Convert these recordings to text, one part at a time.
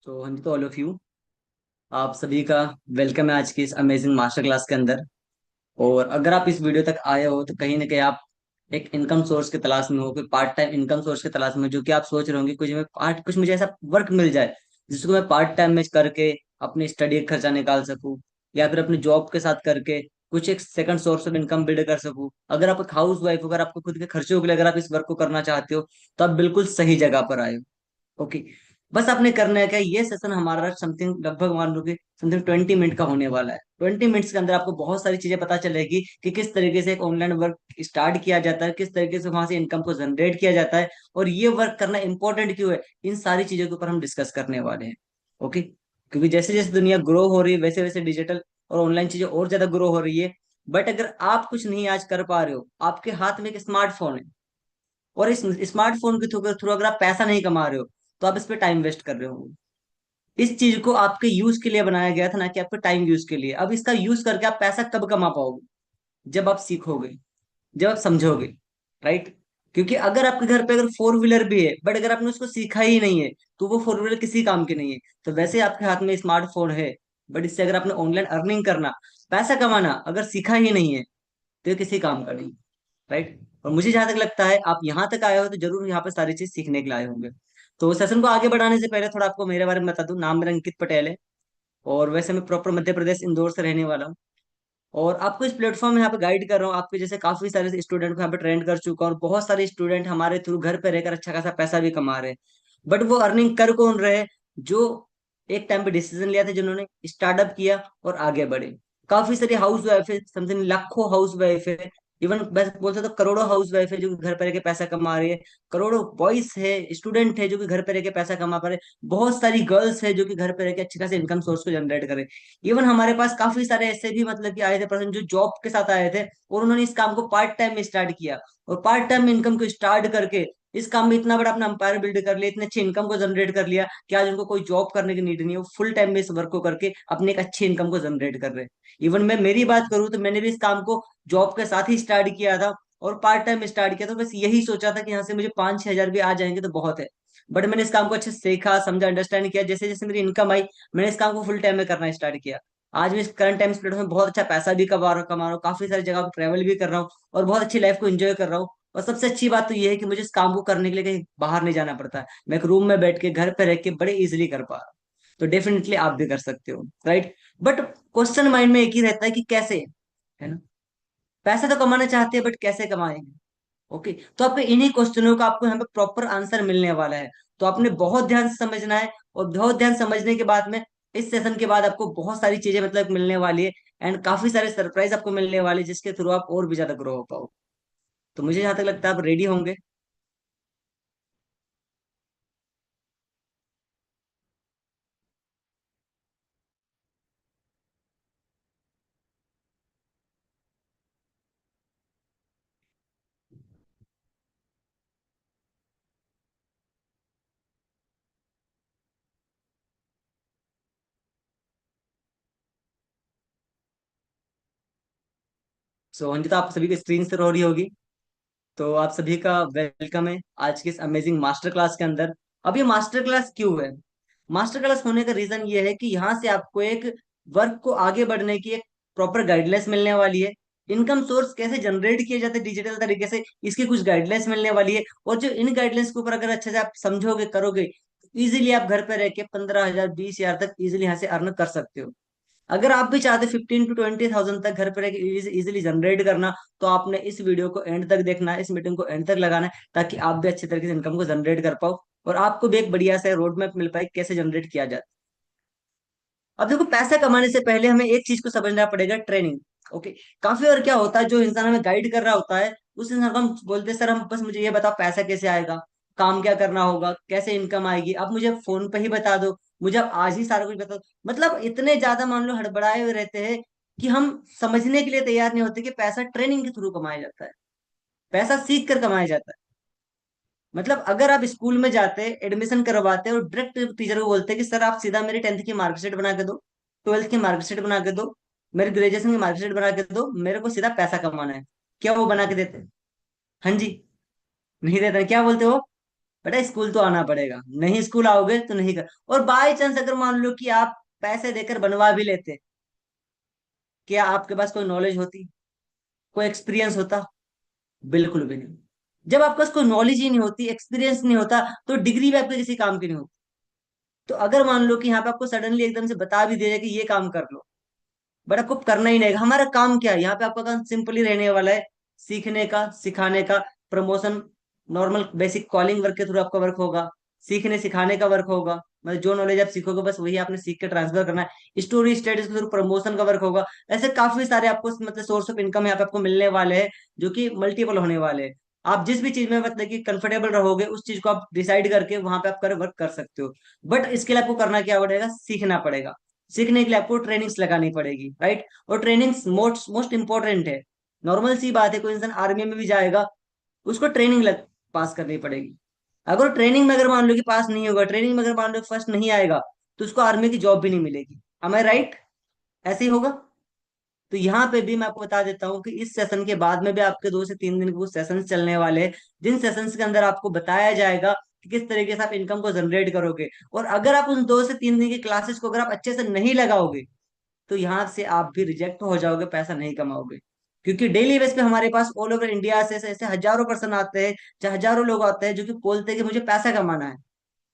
तो हाँ जी, तो ऑल ऑफ यू, आप सभी का वेलकम है आज की इस अमेजिंग मास्टर क्लास के अंदर। और अगर आप इस वीडियो तक आए हो तो कहीं ना कहीं आप एक इनकम सोर्स की तलाश में हो, कोई पार्ट टाइम इनकम सोर्स की तलाश में हो, जो कि आप सोच रहे होंगे कुछ मुझे ऐसा वर्क मिल जाए जिसको मैं पार्ट टाइम में करके अपनी स्टडी का खर्चा निकाल सकूं, या फिर अपनी जॉब के साथ करके कुछ एक second source of income build कर सकूं। अगर आप एक हाउस वाइफ हो, अगर आपको खुद के खर्चों के लिए अगर आप इस वर्क को करना चाहते हो, तो आप बिल्कुल सही जगह पर आए हो। ओके। बस आपने करना है क्या, ये सेशन हमारा समथिंग लगभग मान लो कि समथिंग 20 मिनट का होने वाला है। 20 मिनट्स के अंदर आपको बहुत सारी चीजें पता चलेगी कि किस तरीके से एक ऑनलाइन वर्क स्टार्ट किया जाता है, किस तरीके से वहां से इनकम को जनरेट किया जाता है, और ये वर्क करना इंपॉर्टेंट क्यों है। इन सारी चीजों के ऊपर हम डिस्कस करने वाले हैं। ओके। क्योंकि जैसे जैसे दुनिया ग्रो हो रही है, वैसे वैसे डिजिटल और ऑनलाइन चीजें और ज्यादा ग्रो हो रही है। बट अगर आप कुछ नहीं आज कर पा रहे हो, आपके हाथ में एक स्मार्टफोन है, और इस स्मार्टफोन के थ्रू थ्रू अगर आप पैसा नहीं कमा रहे हो, तो आप इस पे टाइम वेस्ट कर रहे हो। इस चीज को आपके यूज के लिए बनाया गया था, ना कि आपके टाइम यूज के लिए। अब इसका यूज करके आप पैसा कब कमा पाओगे? जब आप सीखोगे, जब आप समझोगे। राइट। क्योंकि अगर आपके घर पे अगर फोर व्हीलर भी है, बट अगर आपने उसको सीखा ही नहीं है, तो वो फोर व्हीलर किसी काम की नहीं है। तो वैसे आपके हाथ में स्मार्टफोन है, बट इससे अगर आपने ऑनलाइन अर्निंग करना, पैसा कमाना अगर सीखा ही नहीं है, तो ये किसी काम का नहीं। राइट। और मुझे जहां तक लगता है आप यहाँ तक आए हो तो जरूर यहाँ पे सारी चीज सीखने के लिए आए होंगे। तो सेशन को आगे बढ़ाने से पहले थोड़ा आपको मेरे बारे में बता दूं। नाम मेरा अंकित पटेल है, और वैसे मैं प्रॉपर मध्य प्रदेश इंदौर से रहने वाला हूँ। और आपको इस प्लेटफॉर्म में यहाँ पे गाइड कर रहा हूँ। आपके जैसे काफी सारे स्टूडेंट को यहाँ पे ट्रेंड कर चुका हूँ, और बहुत सारे स्टूडेंट हमारे थ्रू घर पे रहकर अच्छा खासा पैसा भी कमा रहे हैं। बट वो अर्निंग कर कौन रहे? जो एक टाइम पे डिसीजन लिया था, जिन्होंने स्टार्टअप किया और आगे बढ़े। काफी सारी हाउस वाइफ है, समथिंग लाखों हाउस वाइफ है। इवन बस बोल सकते हो करोड़ों हाउस वाइफ है जो कि घर पे रह के पैसा कमा रही है। करोड़ों बॉयज है, स्टूडेंट है जो कि घर पे रह के पैसा कमा पा रहे हैं। बहुत सारी गर्ल्स है जो कि घर पे रह के अच्छे खासे इनकम सोर्स को जनरेट करे। इवन हमारे पास काफी सारे ऐसे भी मतलब कि आए थे पर्सन जो जॉब के साथ आए थे, और उन्होंने इस काम को पार्ट टाइम में स्टार्ट किया, और पार्ट टाइम में इनकम को स्टार्ट करके इस काम में इतना बड़ा अपना अंपायर बिल्ड कर लिया, इतने अच्छे इनकम को जनरेट कर लिया कि आज उनको कोई जॉब करने की नीड नहीं है। वो फुल टाइम में इस वर्क को करके अपने एक अच्छी इनकम को जनरेट कर रहे हैं। इवन मैं मेरी बात करूँ तो मैंने भी इस काम को जॉब के साथ ही स्टार्ट किया था, और पार्ट टाइम में स्टार्ट किया था। बस यही सोचा था कि यहाँ से मुझे 5-6 हजार भी आ जाएंगे तो बहुत है। बट मैंने इस काम को अच्छे से सीखा, समझा, अंडरस्टैंड किया। जैसे जैसे मेरी इनकम आई, मैंने इस काम को फुल टाइम में करना स्टार्ट किया। आज मैं इस करंट टाइम स्प्लिट में बहुत अच्छा पैसा भी कमा रहा हूँ, काफी सारी जगह ट्रैवल भी कर रहा हूँ, और बहुत अच्छी लाइफ को एंजॉय कर रहा हूँ। और सबसे अच्छी बात तो ये है कि मुझे इस काम को करने के लिए कहीं बाहर नहीं जाना पड़ता है। मैं एक रूम में बैठ के घर पे रह के बड़े इजिली कर पा रहा हूँ। तो डेफिनेटली आप भी कर सकते हो। राइट। बट क्वेश्चन माइंड में एक ही रहता है कि कैसे, है ना। पैसे तो कमाना चाहते हैं, बट कैसे कमाएंगे? ओके। तो आपके इन्हीं क्वेश्चनों का आपको यहाँ पे प्रॉपर आंसर मिलने वाला है। तो आपने बहुत ध्यान से समझना है, और बहुत ध्यान समझने के बाद में इस सेशन के बाद आपको बहुत सारी चीजें मतलब मिलने वाली है, एंड काफी सारे सरप्राइज आपको मिलने वाले हैं, जिसके थ्रू आप और भी ज्यादा ग्रो हो पाओ। तो मुझे जहां तक लगता है आप रेडी होंगे। सो अंकिता, आप सभी की स्क्रीन से हो रही होगी। तो आप सभी का वेलकम है आज की इस अमेजिंग मास्टर क्लास के अंदर। अब ये मास्टर क्लास क्यों है? मास्टर क्लास होने का रीजन ये है कि यहाँ से आपको एक वर्क को आगे बढ़ने की एक प्रॉपर गाइडलाइंस मिलने वाली है। इनकम सोर्स कैसे जनरेट किए जाते हैं डिजिटल तरीके से, इसकी कुछ गाइडलाइंस मिलने वाली है। और जो इन गाइडलाइंस के ऊपर अगर अच्छे से आप समझोगे, करोगे, इजीली आप घर पे रह के 15 हजार 20 हजार तक इजीली यहाँ से अर्न कर सकते हो। अगर आप भी चाहते 15 to 20 थाउजेंड तक घर पर इजीली जनरेट करना, तो आपने इस वीडियो को एंड तक देखना है, इस मीटिंग को एंड तक लगाना है, ताकि आप भी अच्छे तरीके से इनकम को जनरेट कर पाओ, और आपको भी एक बढ़िया सा रोड मैप मिल पाए कैसे जनरेट किया जाए। अब देखो, पैसा कमाने से पहले हमें एक चीज को समझना पड़ेगा, ट्रेनिंग। ओके। काफी और क्या होता है, जो इंसान हमें गाइड कर रहा होता है, उस इंसान को हम बोलते हैं, सर हम बस मुझे ये बताओ पैसा कैसे आएगा, काम क्या करना होगा, कैसे इनकम आएगी, अब मुझे फोन पे ही बता दो, मुझे अब आज ही सारा कुछ बता दो। मतलब इतने ज्यादा मान लो हड़बड़ाए हुए रहते हैं कि हम समझने के लिए तैयार नहीं होते कि पैसा ट्रेनिंग के थ्रू कमाया जाता है, पैसा सीख कर कमाया जाता है। मतलब अगर आप स्कूल में जाते एडमिशन करवाते और डायरेक्ट टीचर को बोलते कि सर आप सीधा मेरी 10th की मार्कशीट बना के दो, 12th की मार्कशीट बना के दो, मेरी ग्रेजुएशन की मार्कशीट बना के दो, मेरे को सीधा पैसा कमाना है, क्या वो बना के देते? हाँ जी। नहीं देते? क्या बोलते हो? बेटा स्कूल तो आना पड़ेगा, नहीं स्कूल आओगे तो नहीं कर। और बाय चांस अगर मान लो कि आप पैसे देकर बनवा भी लेते, क्या आपके पास कोई नॉलेज होती, कोई एक्सपीरियंस होता? बिल्कुल भी नहीं। जब आपके पास कोई नॉलेज ही नहीं होती, एक्सपीरियंस नहीं होता, तो डिग्री भी आपके किसी काम की नहीं होती। तो अगर मान लो कि यहाँ पे आपको सडनली एकदम से बता भी दिया जाए कि ये काम कर लो, बट आपको करना ही नहीं है। हमारा काम क्या है यहाँ पे? आपका काम सिंपली रहने वाला है, सीखने का, सिखाने का, promotion, normal basic calling work के थ्रू आपका वर्क होगा, सीखने सिखाने का वर्क होगा। मतलब जो नॉलेज आप सीखोगे बस वही आपने सीख के ट्रांसफर करना है। स्टोरी स्टेटस के थ्रू प्रमोशन का वर्क होगा। ऐसे काफी सारे आपको मतलब सोर्स ऑफ इनकम यहाँ पे आपको मिलने वाले हैं, जो कि मल्टीपल होने वाले हैं। आप जिस भी चीज में मतलब कि कंफर्टेबल रहोगे उस चीज को आप डिसाइड करके वहां पे आप कर वर्क कर सकते हो। बट इसके लिए आपको करना क्या पड़ेगा? सीखना पड़ेगा। सीखने के लिए आपको ट्रेनिंग्स लगानी पड़ेगी, राइट? और ट्रेनिंग्स मोस्ट मोस्ट इंपॉर्टेंट है। नॉर्मल सी बात है, कोई इंसान आर्मी में भी जाएगा, उसको ट्रेनिंग पास करनी पड़ेगी। अगर ट्रेनिंग में अगर मान लो कि पास नहीं होगा, ट्रेनिंग में अगर मान लो फर्स्ट नहीं आएगा, तो उसको आर्मी की जॉब भी नहीं मिलेगी। am I right? ऐसे ही होगा। तो यहाँ पे भी मैं आपको बता देता हूँ कि इस सेशन के बाद में भी आपके 2 से 3 दिन के कुछ सेशंस चलने वाले हैं, जिन सेशंस के अंदर आपको बताया जाएगा कि किस तरीके से आप इनकम को जनरेट करोगे। और अगर आप उन 2 से 3 दिन की क्लासेस को अगर आप अच्छे से नहीं लगाओगे, तो यहाँ से आप भी रिजेक्ट हो जाओगे, पैसा नहीं कमाओगे। क्योंकि डेली बेस पे हमारे पास ऑल ओवर इंडिया से ऐसे हजारों पर्सन आते हैं, चाहे हजारों लोग आते हैं जो कि बोलते हैं कि मुझे पैसा कमाना है।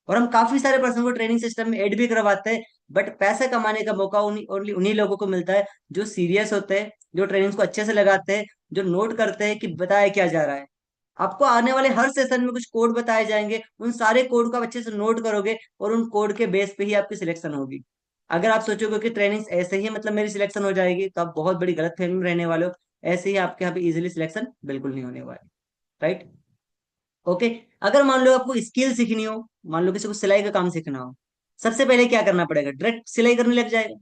और हम काफी सारे पर्सन को ट्रेनिंग सिस्टम में ऐड भी करवाते हैं। बट पैसे कमाने का मौका उन्हीं ओनली उन्हीं लोगों को मिलता है जो सीरियस होते हैं, जो ट्रेनिंग्स को अच्छे से लगाते हैं, जो नोट करते हैं कि बताया क्या जा रहा है। आपको आने वाले हर सेशन में कुछ कोड बताए जाएंगे, उन सारे कोड को आप अच्छे से नोट करोगे और उन कोड के बेस पे ही आपकी सिलेक्शन होगी। अगर आप सोचोगे कि ट्रेनिंग ऐसे ही मतलब मेरी सिलेक्शन हो जाएगी, तो आप बहुत बड़ी गलत फहमी में रहने वाले हो। ऐसे ही आपके यहाँ पे इजिली सिलेक्शन बिल्कुल नहीं होने वाली, राइट? ओके। अगर मान लो आपको स्किल सीखनी हो, मान लो किसी को सिलाई का काम सीखना हो, सबसे पहले क्या करना पड़ेगा? डायरेक्ट सिलाई करने लग जाएगा?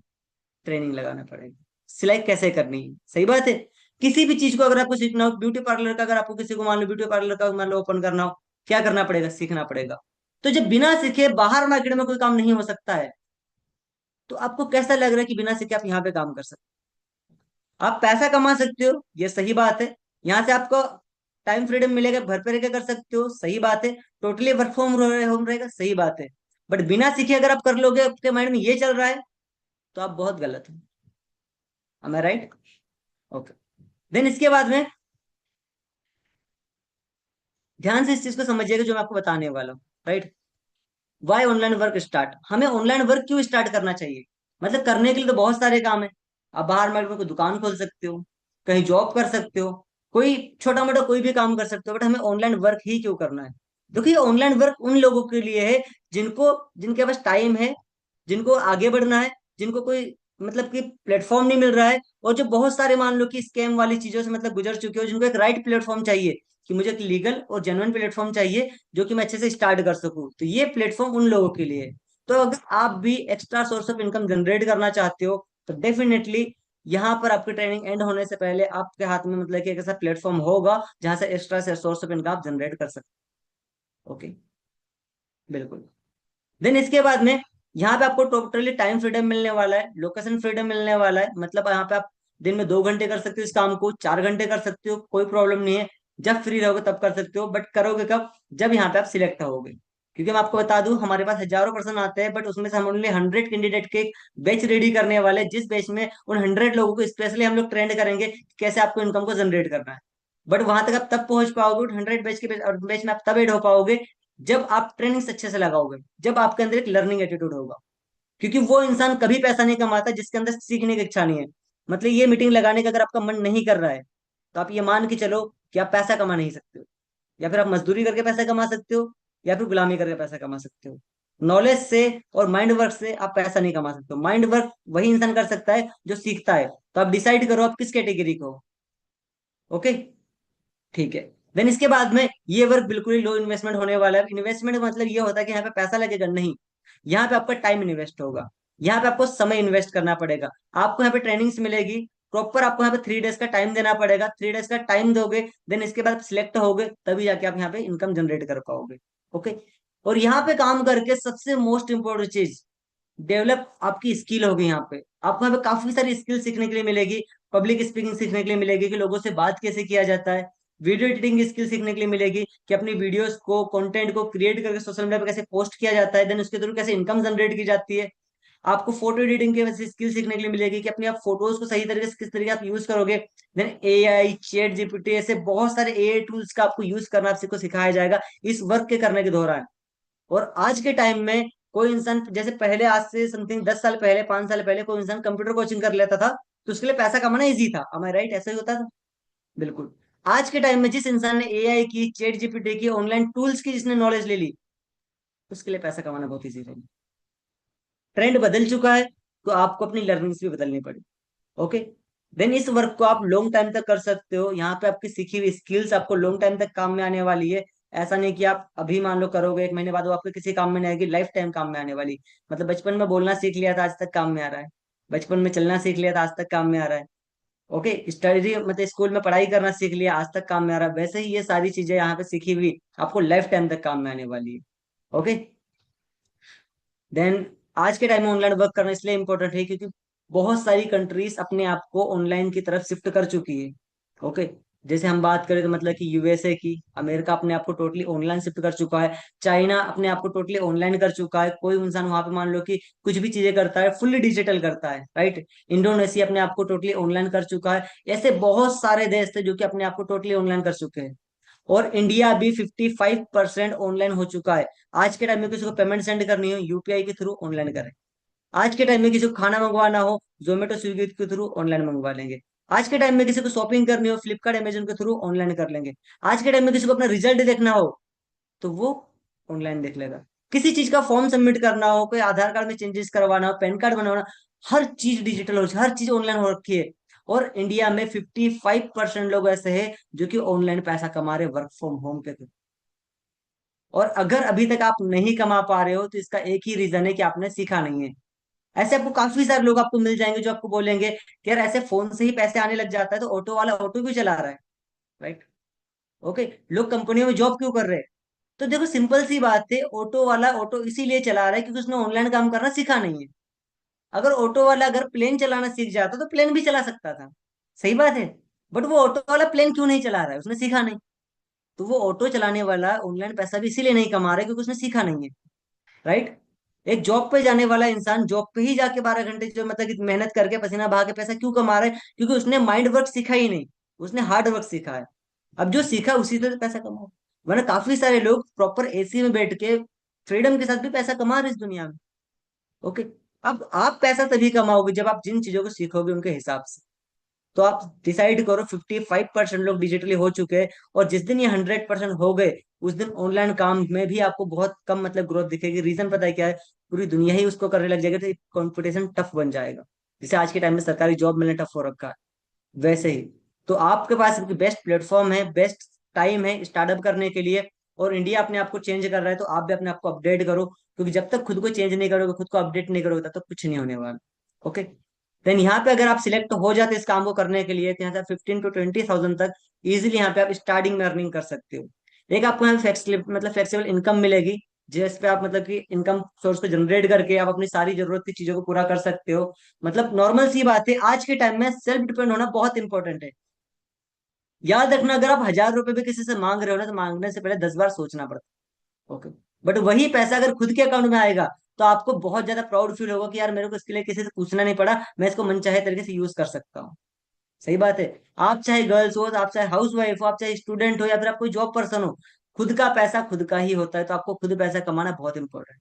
ट्रेनिंग लगाना पड़ेगा। सिलाई कैसे करनी है, सही बात है। किसी भी चीज को अगर आपको सीखना हो, ब्यूटी पार्लर का अगर आपको किसी को मान लो ब्यूटी पार्लर का मान लो ओपन करना हो, क्या करना पड़ेगा? सीखना पड़ेगा। तो जब बिना सीखे बाहर मार्केट में कोई काम नहीं हो सकता है, तो आपको कैसा लग रहा है कि बिना सीखे आप यहाँ पे काम कर सकते हो? आप पैसा कमा सकते हो, ये सही बात है। यहाँ से आपको टाइम फ्रीडम मिलेगा, घर पे रह के कर सकते हो, सही बात है। टोटली वर्क फ्रॉम होम रहेगा, सही बात है। बट बिना सीखे अगर आप कर लोगे, आपके माइंड में ये चल रहा है, तो आप बहुत गलत हो। am I right? Okay. Then इसके बाद में ध्यान से इस चीज को समझिएगा जो मैं आपको बताने वाला हूँ, right? Why online work start? हमें ऑनलाइन वर्क क्यों स्टार्ट करना चाहिए? मतलब करने के लिए तो बहुत सारे काम है। आप बाहर मार्केट में कोई दुकान खोल सकते हो, कहीं जॉब कर सकते हो, कोई छोटा मोटा कोई भी काम कर सकते हो, बट हमें ऑनलाइन वर्क ही क्यों करना है? देखिए ऑनलाइन वर्क उन लोगों के लिए है जिनको जिनके पास टाइम है, जिनको आगे बढ़ना है, जिनको कोई मतलब कि प्लेटफॉर्म नहीं मिल रहा है, और जो बहुत सारे मान लो कि स्कैम वाली चीजों से मतलब गुजर चुके हो, जिनको एक राइट प्लेटफॉर्म चाहिए कि मुझे एक लीगल और जेन्युइन प्लेटफॉर्म चाहिए जो कि मैं अच्छे से स्टार्ट कर सकूं, तो ये प्लेटफॉर्म उन लोगों के लिए है। तो अगर आप भी extra source of income generate करना चाहते हो, तो डेफिनेटली यहाँ पर आपकी ट्रेनिंग एंड होने से पहले आपके हाथ में मतलब कि एक ऐसा प्लेटफॉर्म होगा जहां से एक्स्ट्रा से सोर्स ऑफ इनकम आप जनरेट कर सकते हो। ओके, बिल्कुल। देन इसके बाद में यहाँ पे आपको टोटली टाइम फ्रीडम मिलने वाला है, लोकेशन फ्रीडम मिलने वाला है। मतलब यहाँ पे आप दिन में 2 घंटे कर सकते हो इस काम को, 4 घंटे कर सकते हो, कोई प्रॉब्लम नहीं है। जब फ्री रहोगे तब कर सकते हो, बट करोगे कब? जब यहाँ पे आप सिलेक्ट होगे। क्योंकि मैं आपको बता दूं हमारे पास हजारों पर्सन आते हैं, बट उसमें से हम ओनली 100 कैंडिडेट के बैच रेडी करने वाले हैं, जिस बैच में उन 100 लोगों को स्पेशली हम लोग ट्रेंड करेंगे कि कैसे आपको इनकम को जनरेट करना है। बट वहां तक आप तब पहुंच पाओगे, 100 बैच के बैच में आप तब एड हो पाओगे जब आप ट्रेनिंग अच्छे से लगाओगे, जब आपके अंदर एक लर्निंग एटीट्यूड होगा। क्योंकि वो इंसान कभी पैसा नहीं कमाता जिसके अंदर सीखने की इच्छा नहीं है। मतलब ये मीटिंग लगाने का अगर आपका मन नहीं कर रहा है, तो आप ये मान के चलो कि आप पैसा कमा नहीं सकते हो। या फिर आप मजदूरी करके पैसा कमा सकते हो, या फिर गुलामी करके पैसा कमा सकते हो। नॉलेज से और माइंड वर्क से आप पैसा नहीं कमा सकते हो। माइंड वर्क वही इंसान कर सकता है जो सीखता है। तो आप डिसाइड करो आप किस कैटेगरी को हो। ओके, ठीक है। देन इसके बाद में ये वर्क बिल्कुल ही लो इन्वेस्टमेंट होने वाला है। इन्वेस्टमेंट का मतलब ये होता है कि यहाँ पे पैसा लगेगा नहीं, यहाँ पे आपका टाइम इन्वेस्ट होगा। यहाँ पे आपको समय इन्वेस्ट करना पड़ेगा। आपको यहाँ पे ट्रेनिंग्स मिलेगी प्रॉपर, आपको यहाँ पे 3 डेज का टाइम देना पड़ेगा। 3 डेज का टाइम दोगे, देन इसके बाद सिलेक्ट होगे, तभी जाके आप यहाँ पे इनकम जनरेट कर पाओगे। ओके। और यहाँ पे काम करके सबसे मोस्ट इंपॉर्टेंट चीज, डेवलप आपकी स्किल होगी। यहाँ पे आपको यहाँ पे काफी सारी स्किल सीखने के लिए मिलेगी। पब्लिक स्पीकिंग सीखने के लिए मिलेगी कि लोगों से बात कैसे किया जाता है, वीडियो एडिटिंग की स्किल सीखने के लिए मिलेगी कि अपनी वीडियोस को, कंटेंट को क्रिएट करके सोशल मीडिया पे कैसे पोस्ट किया जाता है, देन उसके थ्रू कैसे इनकम जनरेट की जाती है। आपको फोटो एडिटिंग की वैसे स्किल सीखने के लिए मिलेगी कि अपनी आप फोटोज को सही तरीके से किस तरीके आप यूज करोगे। देन एआई, चैट जीपीटी, ऐसे बहुत सारे एआई टूल्स का आपको यूज करना आपको सिखाया जाएगा इस वर्क के करने के दौरान। और आज के टाइम में कोई इंसान, जैसे पहले आज से समथिंग 10 साल पहले, 5 साल पहले कोई इंसान कंप्यूटर कोचिंग कर लेता था तो उसके लिए पैसा कमाना इजी था। am I right? ऐसा ही होता था। बिल्कुल। आज के टाइम में जिस इंसान ने एआई की, चैट जीपीटी की, ऑनलाइन टूल्स की जिसने नॉलेज ले ली, उसके लिए पैसा कमाना बहुत इजी है। ट्रेंड बदल चुका है, तो आपको अपनी लर्निंग्स भी बदलनी पड़ी। ओके। देन इस वर्क को आप लॉन्ग टाइम तक कर सकते हो। यहाँ पे आपकी सीखी हुई स्किल्स आपको लॉन्ग टाइम तक काम में आने वाली है। ऐसा नहीं कि आप अभी मान लो करोगे, 1 महीने बाद वो आपके किसी काम में नहीं आएगी, लाइफ टाइम काम में आने वाली। मतलब बचपन में बोलना सीख लिया था, आज तक काम में आ रहा है। बचपन में चलना सीख लिया था, आज तक काम में आ रहा है। ओके। स्टडी मतलब स्कूल में पढ़ाई करना सीख लिया, आज तक काम में आ रहा है। वैसे ही ये सारी चीजें यहाँ पे सीखी हुई आपको लाइफ टाइम तक काम में आने वाली है। ओके। देन आज के टाइम में ऑनलाइन वर्क करना इसलिए इंपॉर्टेंट है क्योंकि बहुत सारी कंट्रीज अपने आप को ऑनलाइन की तरफ शिफ्ट कर चुकी है। ओके। जैसे हम बात करें तो मतलब कि यूएसए की, अमेरिका अपने आप को टोटली ऑनलाइन शिफ्ट कर चुका है। चाइना अपने आप को टोटली ऑनलाइन कर चुका है। कोई इंसान वहां पे मान लो कि कुछ भी चीजें करता है फुल्ली डिजिटल करता है, राइट। इंडोनेशिया अपने आप को टोटली ऑनलाइन कर चुका है। ऐसे बहुत सारे देश थे जो कि अपने आप को टोटली ऑनलाइन कर चुके हैं। और इंडिया भी 55% ऑनलाइन हो चुका है। आज के टाइम में किसी को पेमेंट सेंड करनी हो, यूपीआई के थ्रू ऑनलाइन करें। आज के टाइम में किसी को खाना मंगवाना हो, जोमेटो स्विगी के थ्रू ऑनलाइन मंगवा लेंगे। आज के टाइम में किसी को शॉपिंग करनी हो, फ्लिपकार्ट अमेजन के थ्रू ऑनलाइन कर लेंगे। आज के टाइम में किसी को अपना रिजल्ट देखना हो तो वो ऑनलाइन देख लेगा। किसी चीज का फॉर्म सबमिट करना हो, कोई आधार कार्ड में चेंजेस करवाना हो, पैन कार्ड बनवाना, हर चीज डिजिटल हो, हर चीज ऑनलाइन हो रखी है। और इंडिया में 55% लोग ऐसे हैं जो कि ऑनलाइन पैसा कमा रहे वर्क फ्रॉम होम के थ्रू। और अगर अभी तक आप नहीं कमा पा रहे हो तो इसका एक ही रीजन है कि आपने सीखा नहीं है। ऐसे आपको काफी सारे लोग आपको मिल जाएंगे जो आपको बोलेंगे कि यार ऐसे फोन से ही पैसे आने लग जाता है तो ऑटो वाला ऑटो क्यों चला रहा है, राइट। ओके। लोग कंपनियों में जॉब क्यों कर रहे हैं? तो देखो सिंपल सी बात है, ऑटो वाला ऑटो इसीलिए चला रहा है क्योंकि उसने ऑनलाइन काम करना सीखा नहीं है। अगर ऑटो वाला अगर प्लेन चलाना सीख जाता तो प्लेन भी चला सकता था। सही बात है। बट वो ऑटो वाला प्लेन क्यों नहीं चला रहा है? उसने सीखा नहीं। तो वो ऑटो चलाने वाला ऑनलाइन पैसा भी इसीलिए नहीं कमा रहा है क्योंकि उसने सीखा नहीं है, राइट। एक जॉब पे जाने वाला इंसान जॉब पे ही जाके 12 घंटे जो मतलब कि मेहनत करके पसीना बहा के पैसा क्यों कमा रहा है? क्योंकि उसने माइंड वर्क सीखा ही नहीं, उसने हार्ड वर्क सीखा है। अब जो सीखा उसी से तो पैसा कमाओ। वरना काफी सारे लोग प्रॉपर एसी में बैठ के फ्रीडम के साथ भी पैसा कमा रहे हैं इस दुनिया में। ओके। अब आप पैसा तभी कमाओगे जब आप जिन चीजों को सीखोगे उनके हिसाब से। तो आप डिसाइड करो, 55% लोग डिजिटली हो चुके हैं। और जिस दिन ये 100% हो गए, उस दिन ऑनलाइन काम में भी आपको बहुत कम मतलब ग्रोथ दिखेगी। रीजन पता है क्या है? पूरी दुनिया ही उसको करने लग जाएगी तो कंपटीशन टफ बन जाएगा। जैसे आज के टाइम में सरकारी जॉब मिलना टफ हो रखा है, वैसे ही। तो आपके पास बेस्ट प्लेटफॉर्म है, बेस्ट टाइम है स्टार्टअप करने के लिए। और इंडिया अपने आप को चेंज कर रहा है तो आप भी अपने आप को अपडेट करो, क्योंकि जब तक खुद को चेंज नहीं करोगे, खुद को अपडेट नहीं करोगे, तब तक कुछ नहीं होने वाला। ओके। देन यहाँ पे अगर आप सिलेक्ट हो जाते इस काम को करने के लिए तो यहाँ से 15 to 20,000 तक इजीली यहाँ पे आप स्टार्टिंग में अर्निंग कर सकते हो। एक आपको यहाँ फ्लेक्सिबल इनकम मिलेगी, जिस पे आप मतलब कि इनकम सोर्स को जनरेट करके आप अपनी सारी जरूरत की चीजों को पूरा कर सकते हो। मतलब नॉर्मल सी बात है, आज के टाइम में सेल्फ डिपेंड होना बहुत इंपॉर्टेंट है। याद रखना, अगर आप 1,000 रुपए भी किसी से मांग रहे हो ना तो मांगने से पहले 10 बार सोचना पड़ता है। ओके। बट वही पैसा अगर खुद के अकाउंट में आएगा तो आपको बहुत ज्यादा प्राउड फील होगा कि यार मेरे को इसके लिए किसी से पूछना नहीं पड़ा, मैं इसको मनचाहे तरीके से यूज कर सकता हूँ। सही बात है। आप चाहे गर्ल्स हो, आप चाहे हाउस वाइफ हो, आप चाहे स्टूडेंट हो, या फिर आप कोई जॉब पर्सन हो, खुद का पैसा खुद का ही होता है। तो आपको खुद पैसा कमाना बहुत इंपॉर्टेंट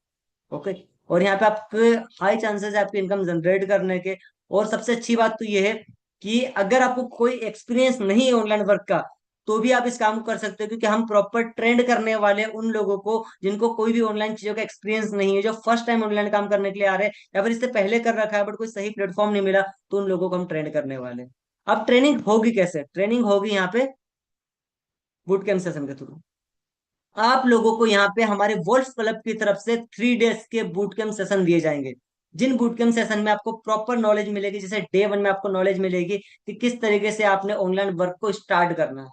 है। ओके। और यहाँ पे आपके हाई चांसेस है आपकी इनकम जनरेट करने के। और सबसे अच्छी बात तो ये है कि अगर आपको कोई एक्सपीरियंस नहीं है ऑनलाइन वर्क का, तो भी आप इस काम को कर सकते हो, क्योंकि हम प्रॉपर ट्रेंड करने वाले हैं उन लोगों को जिनको कोई भी ऑनलाइन चीजों का एक्सपीरियंस नहीं है, जो फर्स्ट टाइम ऑनलाइन काम करने के लिए आ रहे हैं, या फिर इससे पहले कर रखा है बट कोई सही प्लेटफॉर्म नहीं मिला, तो उन लोगों को हम ट्रेंड करने वाले हैं। अब ट्रेनिंग होगी कैसे? ट्रेनिंग होगी यहाँ पे बूट कैंप सेशन के थ्रू। आप लोगों को यहाँ पे हमारे वोल्फ क्लब की तरफ से 3 डेज के बूट कैंप सेशन दिए जाएंगे। जिन बूट कैंप सेशन में आपको प्रॉपर नॉलेज मिलेगी, जैसे डे 1 में आपको नॉलेज मिलेगी कि किस तरीके से आपने ऑनलाइन वर्क को स्टार्ट करना है।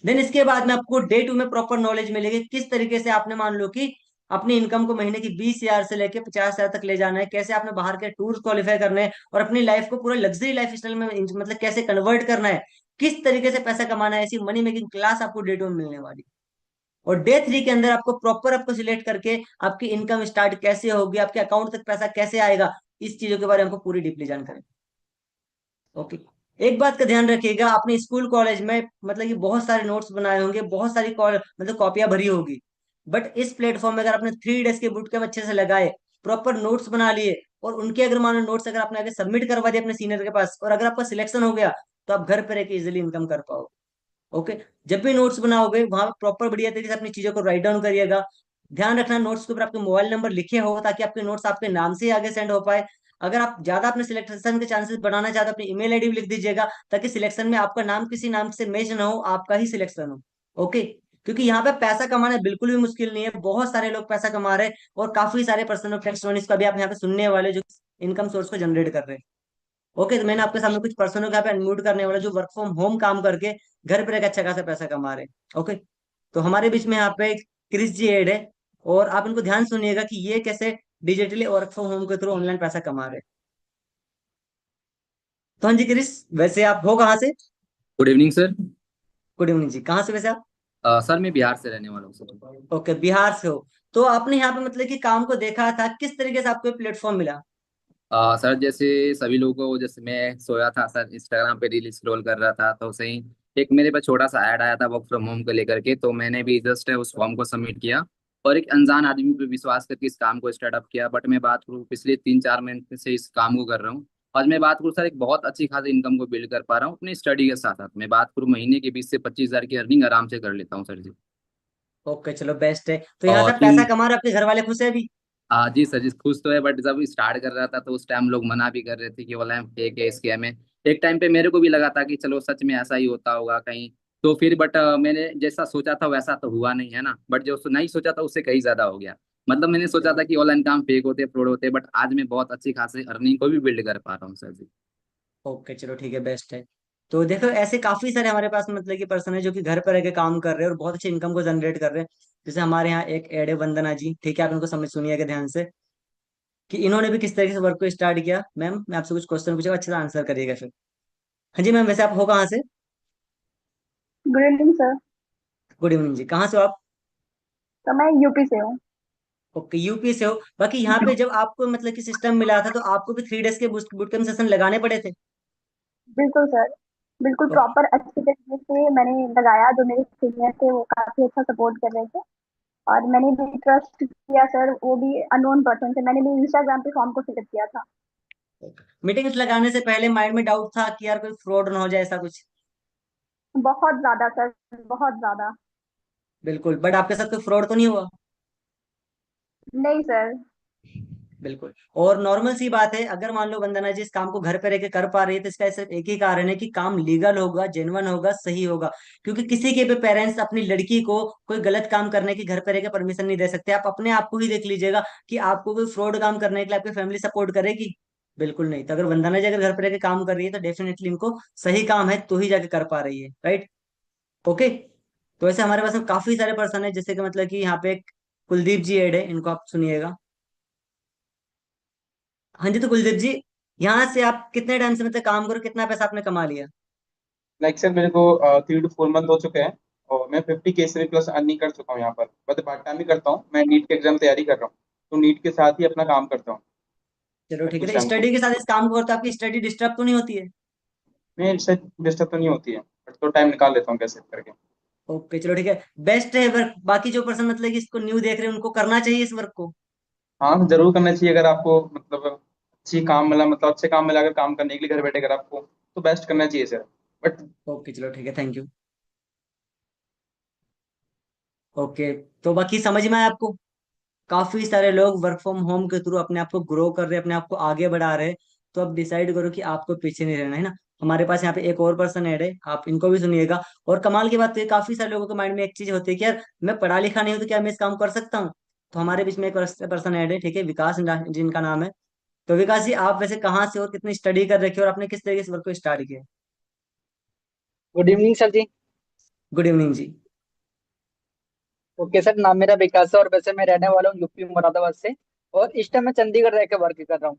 देन इसके बाद में आपको डे 2 में प्रॉपर नॉलेज मिलेगी किस तरीके से आपने मान लो कि अपनी इनकम को महीने की 20,000 से लेके 50,000 तक ले जाना है, कैसे आपने बाहर के टूर क्वालिफाई करने हैं और अपनी लाइफ को पूरा लग्जरी लाइफ स्टाइल में मतलब कैसे कन्वर्ट करना है। किस तरीके से पैसा कमाना है, ऐसी मनी मेकिंग क्लास आपको डे 2 में मिलने वाली। और डे 3 के अंदर आपको प्रॉपर आपको सिलेक्ट करके आपकी इनकम स्टार्ट कैसे होगी, आपके अकाउंट तक पैसा कैसे आएगा, इस चीजों के बारे में हमको पूरी डीपली जानकारी। ओके। एक बात का ध्यान रखिएगा, आपने स्कूल कॉलेज में मतलब कि बहुत सारे नोट्स बनाए होंगे, बहुत सारी मतलब कॉपियां भरी होगी। बट इस प्लेटफॉर्म में अगर आपने 3 डेज के बूट कैंप अच्छे से लगाए, प्रॉपर नोट्स बना लिए, और उनके अगर मान लो नोट्स अगर आपने आगे सबमिट करवा दिए अपने सीनियर के पास, और अगर आपका सिलेक्शन हो गया, तो आप घर पर रह के इजिली इनकम कर पाओगे। ओके। जब भी नोट्स बनाओगे वहां प्रॉपर बढ़िया तरीके से अपनी चीजों को राइट डाउन करिएगा। ध्यान रखना नोट्स के ऊपर आपके मोबाइल नंबर लिखे हो, ताकि आपके नोट्स आपके नाम से ही आगे सेंड हो पाए। अगर आप ज्यादा अपने सिलेक्शन के चांसेस बढ़ाना चाहते हो, अपनी ईमेल आईडी भी लिख दीजिएगा, ताकि सिलेक्शन में आपका नाम किसी नाम से मैच ना हो, आपका ही सिलेक्शन हो। ओके। क्योंकि यहाँ पे पैसा कमाना बिल्कुल भी मुश्किल नहीं है, बहुत सारे लोग पैसा कमा रहे हैं, और काफी सारे पर्सन ऑफ टेस्टिमोनीज का भी आप यहाँ पे सुनने वाले जो इनकम सोर्स को जनरेट कर रहे हैं। ओके। तो मैंने आपके सामने कुछ पर्सनों को यहाँ पे अनम्यूट करने वाला, जो वर्क फ्रॉम होम काम करके घर पर एक अच्छा खासा पैसा कमा रहे हैं। ओके। तो हमारे बीच में यहाँ पे क्रिस जी एड है, और आप इनको ध्यान सुनिएगा कि ये कैसे डिजिटली वर्क फ्रॉम होम के थ्रू ऑनलाइन पैसा कमा रहे हैं। तो हाँ जी क्रिस, वैसे आप हो कहाँ से? Good evening sir. Good evening जी, कहाँ से वैसे आप? सर मैं बिहार से रहने वाला हूँ सर। ओके, बिहार से हो। तो आपने यहाँ पे मतलब कि काम को देखा था, किस तरीके से आपको प्लेटफॉर्म मिला? सर जैसे सभी लोगों को, जैसे मैं सोया था सर, इंस्टाग्राम पे रील स्क्रॉल कर रहा था तो सही एक मेरे पास छोटा सा ऐड आया था वर्क फ्रॉम होम को लेकर के, तो मैंने भी जस्ट उस फॉर्म को सबमिट किया और एक अनजान आदमी पे विश्वास करके इस काम को स्टार्टअप किया। बट मैं बात करूँ पिछले 3-4 महीने से इस काम को कर रहा हूँ। आज मैं बात करूँ सर, एक बहुत अच्छी खासी इनकम को बिल्ड कर पा रहा हूँ अपनी स्टडी के साथ साथ। मैं बात करूँ महीने के 20 से 25 हज़ार की अर्निंग आराम से कर लेता हूँ सर जी। ओके, चलो बेस्ट है। तो यहाँ से और आप पैसा कमा रहे हो, आपके घर वाले खुश है अभी? जी सर जी, खुश तो है, बट जब स्टार्ट कर रहा था तो उस टाइम लोग मना भी कर रहे थे कि बोला फेक है, स्कैम है। एक टाइम पे मेरे को भी लगा था कि चलो सच में ऐसा ही होता होगा कहीं। तो फिर बट मैंने जैसा सोचा था वैसा तो हुआ नहीं है ना, बट जो नहीं सोचा था उससे कहीं ज्यादा हो गया। मतलब मैंने सोचा था कि ऑनलाइन काम फेक होते, फ्रॉड होते, बट आज मैं बहुत अच्छी खासी अर्निंग को भी बिल्ड कर पा रहा हूँ सर जी। ओके, चलो ठीक है, बेस्ट है। तो देखो ऐसे काफी सारे हमारे पास मतलब कि पर्सन है जो कि घर पर रह के काम कर रहे हैं और बहुत अच्छी इनकम को जनरेट कर रहे हैं। जैसे हमारे यहाँ एक एड है वंदना जी, ठीक है, आप इनको समझ सुनिएगा ध्यान से कि इन्होंने भी किस तरीके से वर्क को स्टार्ट किया। मैम मैं आपसे कुछ क्वेश्चन पूछूंगा, अच्छे से आंसर करिएगा फिर। हाँ जी मैम, वैसे आप हो कहाँ से? Good evening sir. Good evening जी, कहाँ से हो आप? तो मैं यूपी से हूँ। ओके, यूपी से हो। बाकी यहाँ पे जब आपको मतलब कि सिस्टम मिला था, तो आपको भी 3 डेज के बूट कैंप सेशन लगाने पड़े थे? बिल्कुल सर, बिल्कुल ओ- प्रॉपर अच्छे तरीके से मैंने लगाया। जो मेरे सीनियर थे वो काफी अच्छा सपोर्ट कर रहे थे, और मैंने भी ट्रस्ट किया सर। वो भी अननोन पर्सन से मैंने भी इंस्टाग्राम पे फॉर्म को फिलअप किया था। मीटिंग्स लगाने से पहले माइंड में डाउट था कि यार कोई फ्रॉड ना हो जाए, ऐसा कुछ? बहुत ज्यादा सर, बहुत ज्यादा। बिल्कुल, बट आपके साथ कोई फ्रॉड तो नहीं हुआ? नहीं सर। बिल्कुल। और नॉर्मल सी बात है, अगर मान लो वंदना जी इस काम को घर पे रह के कर पा रही है, तो इसका सिर्फ एक ही कारण है कि काम लीगल होगा, जेन्युइन होगा, सही होगा। क्योंकि किसी के भी पेरेंट्स अपनी लड़की को कोई गलत काम करने की घर पे रह के परमिशन नहीं दे सकते। आप अपने आप को ही देख लीजिएगा कि आपको कोई फ्रॉड काम करने के लिए आपकी फैमिली सपोर्ट करेगी? बिल्कुल नहीं। तो अगर वंदना जी अगर घर पे रह के काम कर रही है, तो डेफिनेटली इनको सही काम है, तो ही जाके कर पा रही है, राइट? ओके। तो ऐसे हमारे पास में काफी सारे पर्सन है, जैसे कि मतलब कि यहाँ पे एक कुलदीप जी एड है, इनको आप सुनिएगा। हाँ जी, तो कुलदीप जी, यहाँ से आप कितने टाइम से मतलब काम करो, कितना पैसा आपने कमा लिया? लाइक सर मेरे को 3 to 4 मंथ हो चुके हैं, और मैं 50K से प्लस अर्निंग कर चुका हूँ यहाँ पर। बट पार्ट टाइम भी करता हूँ, मैं नीट के एग्जाम तैयारी कर रहा हूँ, तो नीट के साथ ही अपना काम करता हूँ चलो ठीक है, कुछ तो टाइम को। स्टडी के साथ इस काम को करते हो, आपकी स्टडी डिस्टर्ब तो नहीं होती है? मैं इससे डिस्टर्ब तो नहीं होती है, बट तो टाइम निकाल लेता हूँ कैसे करके। ओके, चलो ठीक है, बेस्ट है वर्क। बाकी जो पर्सन मतलब कि इसको न्यू देख रहे हैं, उनको करना चाहिए इस वर्क को? हाँ जरूर करना चाहिए, अगर आपको मतलब अच्छी काम मिला, मतलब अच्छे काम मिला अगर काम करने के लिए घर बैठे अगर आपको, तो बेस्ट करना चाहिए सर। बट ओके, चलो ठीक है, थैंक यू। ओके। तो बाकी समझ में आया आपको? काफी सारे लोग वर्क फ्रॉम होम के थ्रू अपने आप को ग्रो कर रहे हैं, अपने आप को आगे बढ़ा रहे हैं। तो अब डिसाइड करो कि आपको पीछे नहीं रहना है ना। हमारे पास यहाँ पे एक और पर्सन ऐड है, आप इनको भी सुनिएगा। और कमाल की बात तो ये, काफी सारे लोगों के माइंड में एक चीज होती है कि यार मैं पढ़ा लिखा नहीं हूं, तो क्या मैं इस काम कर सकता हूँ? तो हमारे बीच में एक पर्सन ऐड है, ठीक है, विकास जिनका नाम है। तो विकास जी, आप वैसे कहाँ से और कितनी स्टडी कर रखी है, और आपने किस तरीके से वर्क को स्टार्ट किया? गुड इवनिंग सर जी। गुड इवनिंग जी। ओके सर, नाम मेरा विकास है और वैसे मैं रहने वाला हूँ यूपी मुरादाबाद से। और इस टाइम मैं चंडीगढ़ रह के वर्क कर रहा हूँ।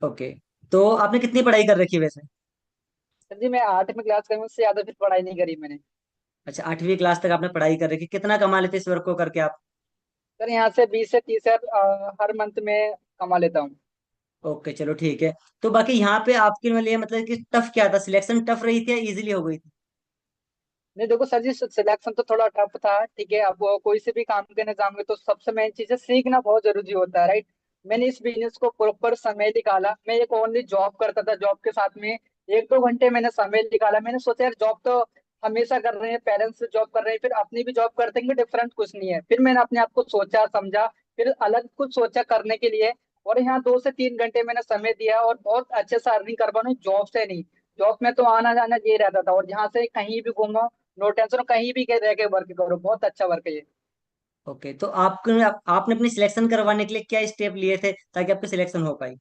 ओके। तो आपने कितनी पढ़ाई कर रखी है वैसे? सर जी मैं 8वीं क्लास का हूँ, उससे ज्यादा फिर पढ़ाई नहीं करी मैंने। अच्छा, 8वीं क्लास तक आपने पढ़ाई कर रखी, कितना कमा लेते इस वर्क को करके आप? सर यहाँ से 20 से 30 हजार हर मंथ में कमा लेता हूँ। ओके चलो ठीक है। तो बाकी यहाँ पे आपके लिए मतलब कि टफ क्या था, सिलेक्शन टफ रही थी या इजीली हो गई थी? नहीं देखो सर जी, सिलेक्शन तो थोड़ा टफ था, ठीक है। अब वो कोई से भी काम करने जाओगे तो सबसे मेन चीज है सीखना बहुत जरूरी होता है, राइट। मैंने इस बिजनेस को प्रॉपर समय निकाला। मैं एक ओनली जॉब करता था, जॉब के साथ में 1-2 घंटे मैंने समय निकाला। मैंने सोचा यार जॉब तो हमेशा कर रहे हैं, पेरेंट्स से जॉब कर रहे हैं, फिर अपनी भी जॉब करते हैं, डिफरेंट कुछ नहीं है। फिर मैंने अपने आप को सोचा समझा, फिर अलग कुछ सोचा करने के लिए। और यहाँ 2 से 3 घंटे मैंने समय दिया और बहुत अच्छे से अर्निंग कर पाऊँ, जॉब से नहीं। जॉब में तो आना जाना ये रहता था, और यहाँ से कहीं भी घूमो, नो टेंशन, कहीं भी रह के वर्क करो, बहुत अच्छा वर्क है ये। ओके, तो आपने अपनी सिलेक्शन करवाने के लिए क्या स्टेप लिए थे ताकि आपकी सिलेक्शन हो पाई?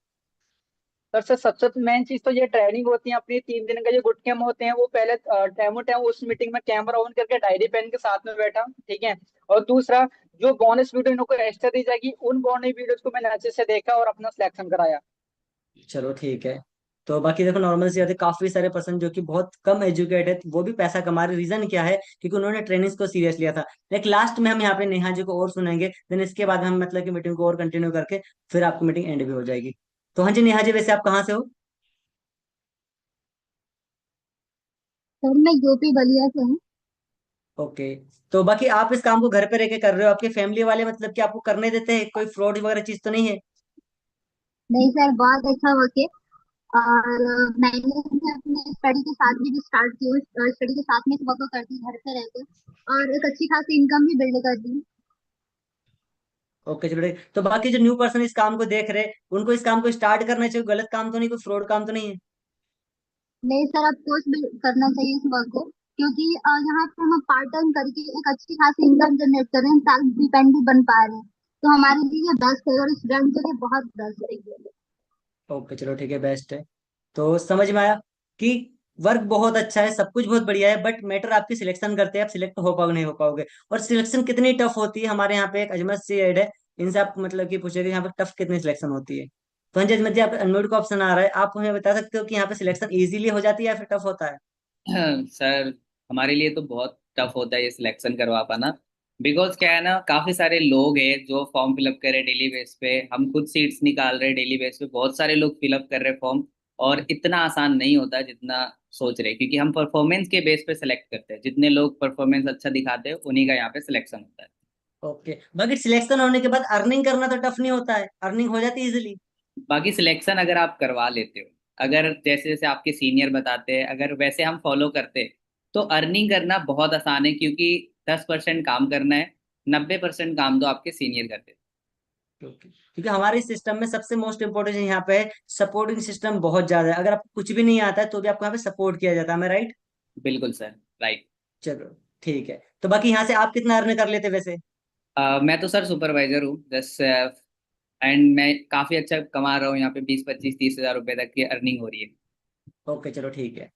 सर से सबसे मेन चीज तो ये ट्रेनिंग होती है अपनी, 3 दिन का ये गुट कैम्प होते हैं। वो पहले टाइम टाइम उस मीटिंग में कैमरा ऑन करके डायरी पेन के साथ में बैठा, ठीक है। और दूसरा, जो बोनस वीडियो इनको एक्स्ट्रा दी जाएगी, उन बोनस वीडियोस को मैंने अच्छे से देखा और अपना सिलेक्शन कराया। चलो ठीक है। तो बाकी देखो, नॉर्मल सी बात है, काफी सारे पर्सन जो कि बहुत कम एजुकेटेड वो भी पैसा कमा रहे, रीजन क्या है? क्योंकि उन्होंने ट्रेनिंग्स को सीरियस लिया था। लेकिन लास्ट में हम यहाँ पे नेहा जी को और सुनेंगे, देन इसके बाद हम मतलब कि मीटिंग को और कंटिन्यू करके फिर आपकी मीटिंग एंड भी हो जाएगी। तो हाँ जी नेहा जी, वैसे आप कहाँ से हो? सर मैं यूपी बलिया से हूँ। ओके। तो बाकी आप इस काम को घर पे रह के कर रहे हो, आपके फैमिली वाले मतलब कि आपको करने देते हैं, कोई फ्रॉड वगैरह चीज तो नहीं है? नहीं सर, बहुत अच्छा वर्क है। और मैंने भी अपने स्टडी के साथ भी स्टार्ट की, स्टडी के साथ में वर्क करती हूँ घर पे रहकर, और एक अच्छी खासी इनकम भी बिल्ड करती हूँ। ओके चलो ठीक। तो बाकी जो न्यू पर्सन इस काम को देख रहे हैं, उनको इस काम को स्टार्ट करना चाहिए, गलत काम तो नहीं, कोई फ्रॉड काम तो नहीं है? नहीं सर, अब कोर्स भी करना चाहिए इस वर्क को, क्योंकि यहाँ पे हम पार्ट टाइम करके एक अच्छी खासी इनकम जनरेट कर रहे हैं, सेल्फ डिपेंड भी बन पा रहे हैं। तो हमारे लिए ये बेस्ट है, और स्टूडेंट के लिए बहुत बेस्ट है ये। ओके चलो ठीक है, बेस्ट है। तो समझ में आया कि वर्क बहुत अच्छा है, सब कुछ बहुत बढ़िया है, बट मैटर आपकी सिलेक्शन करते हैं, आप सिलेक्ट हो पाओगे नहीं हो पाओगे। और सिलेक्शन कितनी टफ होती है, हमारे यहाँ पे एक अजमत सी ऐड है, इनसे आप मतलब कि पूछेंगे यहाँ पे टफ कितनी सिलेक्शन होती है। तो हाँ जी अजमत जी, आप अनम्यूट का ऑप्शन आ रहा है, आप हमें बता सकते हो कि यहाँ पे सिलेक्शन इजीली हो जाती है या फिर टफ होता है? सर हमारे लिए तो बहुत टफ होता है ये सिलेक्शन करवा पाना। बिकॉज क्या है ना, काफी सारे लोग हैं जो फॉर्म फिलअप कर रहे हैं डेली बेस पे। हम खुद सीट्स निकाल रहे हैं डेली बेस पे, बहुत सारे लोग फिलअप कर रहे हैं फॉर्म। और इतना आसान नहीं होता जितना सोच रहे हैं, क्योंकि हम परफॉर्मेंस के बेस पे सिलेक्ट करते हैं। जितने लोग परफॉर्मेंस अच्छा दिखाते हैं उन्हीं का यहाँ पे सिलेक्शन होता है। ओके, बाकी सिलेक्शन होने के बाद अर्निंग करना तो टफ नहीं होता है, अर्निंग हो जाती है इजिली? बाकी सिलेक्शन अगर आप करवा लेते हो, अगर जैसे जैसे आपके सीनियर बताते हैं, अगर वैसे हम फॉलो करते हैं, तो अर्निंग करना बहुत आसान है। क्योंकि 10% काम करना है, 90% काम तो आपके सीनियर करते हैं। ओके, क्योंकि हमारे सिस्टम में सबसे मोस्ट इम्पोर्टेंट यहाँ पे है, सपोर्टिंग सिस्टम बहुत ज्यादा है। अगर आपको कुछ भी नहीं आता है तो भी आपको यहाँ पे सपोर्ट किया जाता है, मैं राइट? बिल्कुल सर, राइट। चलो ठीक है। तो बाकी यहाँ से आप कितना अर्न कर लेते वैसे? मैं तो सर सुपरवाइजर हूँ जस्ट, एंड मैं काफी अच्छा कमा रहा हूँ यहाँ पे। 20, 25, 30 हजार रुपए तक की अर्निंग हो रही है। ओके चलो ठीक है।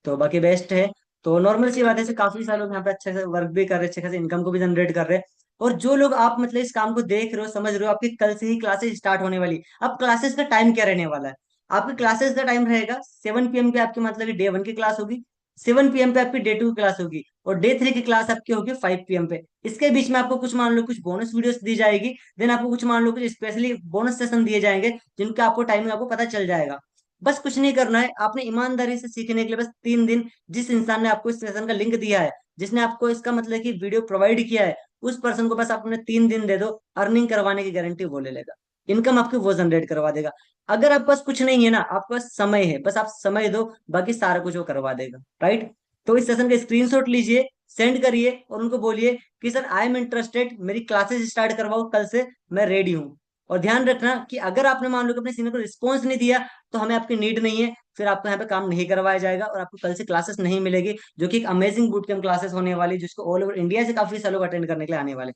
तो बाकी बेस्ट है। तो नॉर्मल सी बात है, ऐसे काफी सारे लोग यहाँ पे अच्छे से वर्क भी कर रहे हैं, अच्छे खासे इनकम को भी जनरेट कर रहे हैं। और जो लोग आप मतलब इस काम को देख रहे हो, समझ रहे हो, आपकी कल से ही क्लासेस स्टार्ट होने वाली। अब क्लासेस का टाइम क्या रहने वाला है? आपकी क्लासेस का टाइम रहेगा 7 PM पे, आपकी मतलब डे 1 की क्लास होगी। 7 PM पे आपकी डे 2 की क्लास होगी, और डे 3 की क्लास आपकी होगी 5 PM पे। इसके बीच में आपको कुछ मान लो कुछ बोनस वीडियोस दी जाएगी, देन आपको कुछ मान लो कुछ स्पेशली बोनस सेशन दिए जाएंगे, जिनका आपको टाइमिंग आपको पता चल जाएगा। बस कुछ नहीं करना है, आपने ईमानदारी से सीखने के लिए बस 3 दिन, जिस इंसान ने आपको इस सेशन का लिंक दिया है, जिसने आपको इसका मतलब कि वीडियो प्रोवाइड किया है, उस पर्सन को बस आपने 3 दिन दे दो, अर्निंग करवाने की गारंटी वो ले लेगा, इनकम आपकी वो जनरेट करवा देगा। अगर आप पास कुछ नहीं है ना, आपके पास समय है, बस आप समय दो, बाकी सारा कुछ वो करवा देगा, राइट? तो इस सेशन का स्क्रीनशॉट लीजिए, सेंड करिए और उनको बोलिए कि सर आई एम इंटरेस्टेड, मेरी क्लासेस स्टार्ट करवाओ कल से, मैं रेडी हूँ। और ध्यान रखना कि अगर आपने मान लो कि अपने सीनियर को रिस्पॉन्स नहीं दिया, तो हमें आपकी नीड नहीं है, फिर आपको यहाँ पे काम नहीं करवाया जाएगा और आपको कल से क्लासेस नहीं मिलेगी, जो कि एक अमेजिंग बूट कैंप क्लासेस होने वाली, जिसको ऑल ओवर इंडिया से काफी सारे लोग अटेंड करने के लिए आने वाले।